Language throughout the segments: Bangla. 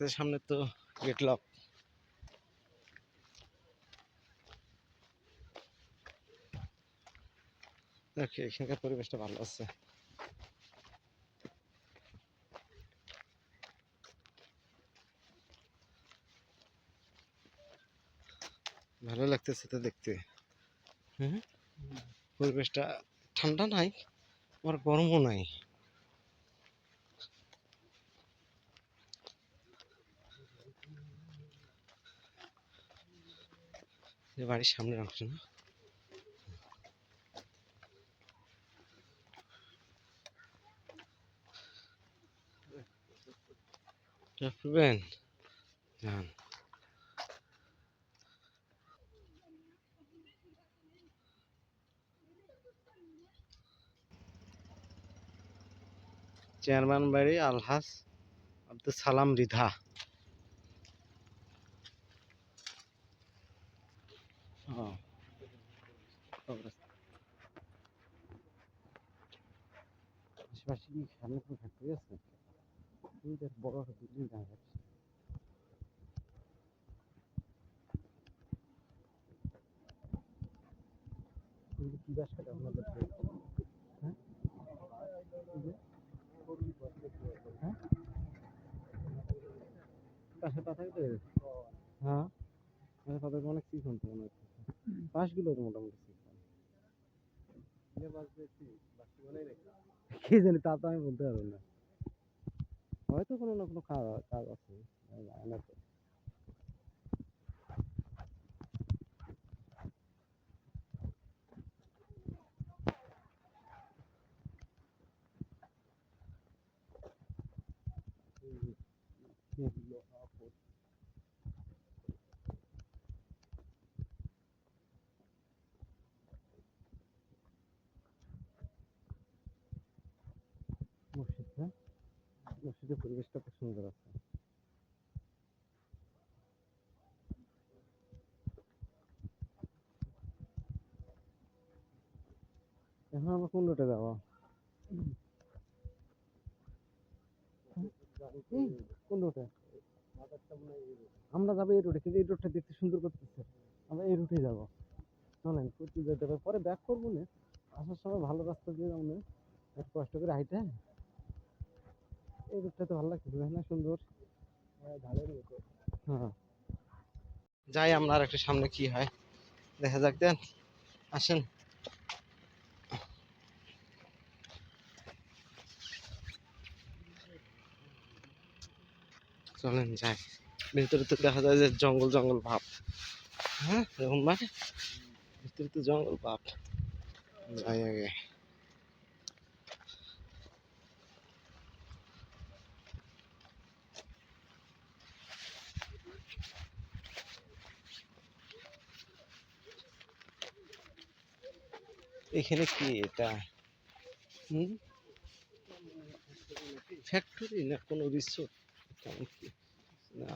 সামনে তো গেট লক। এখানকার পরিবেশটা ভালো আছে। ভালো লাগতেছে তো দেখতে। হ্যাঁ, পরিবেশটা ঠান্ডা নাই, আবার গরমও নাই। বাড়ির সামনের অংশ না? রাখবেন যান। চেয়ারম্যান বাড়ি আলহাজ আব্দুল সালাম রিধা। আশেপাশে কি সামনে কোনো ফ্যাক্টরি আছে? বড় বিল্ডিং দেখা যাচ্ছে। কি বাস কাটে আপনাদের? হ্যাঁ, হ্যাঁ, পাশে পাতা কেটে। হ্যাঁ, পাতা অনেক কি শুনতে মনে হচ্ছে। বাসগুলো তো মোটামুটি কি জানি, তা তো আমি বলতে পারবো না। হয়তো কোনো না কোনো কাজ আছে। মসজিদটা, মসজিদের পরিবেশটা খুব সুন্দর আছে। এখন আমরা কোন রুটে যাবো? কোন রুটে? আমরা যাবো এই রুটে, কিন্তু এই রুটটা দেখতে সুন্দর করতেছে। আমরা এই রুটে যাবো। চলেন, প্রচুর যেতে হবে, পরে ব্যাক করবো না। আসার সময় ভালো রাস্তা দিয়ে যাবো না, একটু কষ্ট করে হাইটে। এই রুটটা তো ভালো লাগতেছে, তাই না? সুন্দর। হ্যাঁ, যাই আমরা আর একটু সামনে কি হয় দেখা যাক। দেন আসেন। চলেন যাই। ভেতরে তো দেখা যায় যে জঙ্গল জঙ্গল ভাব। হ্যাঁ, এরকম মানে ভিতরে তো জঙ্গল ভাব। যাই আগে। এখানে কি এটা? হুম, ফ্যাক্টরি না কোনো রিসোর্ট? না,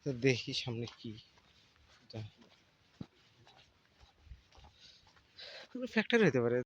তো দেখি সামনে কি ফ্যাক্টরি হতে পারে।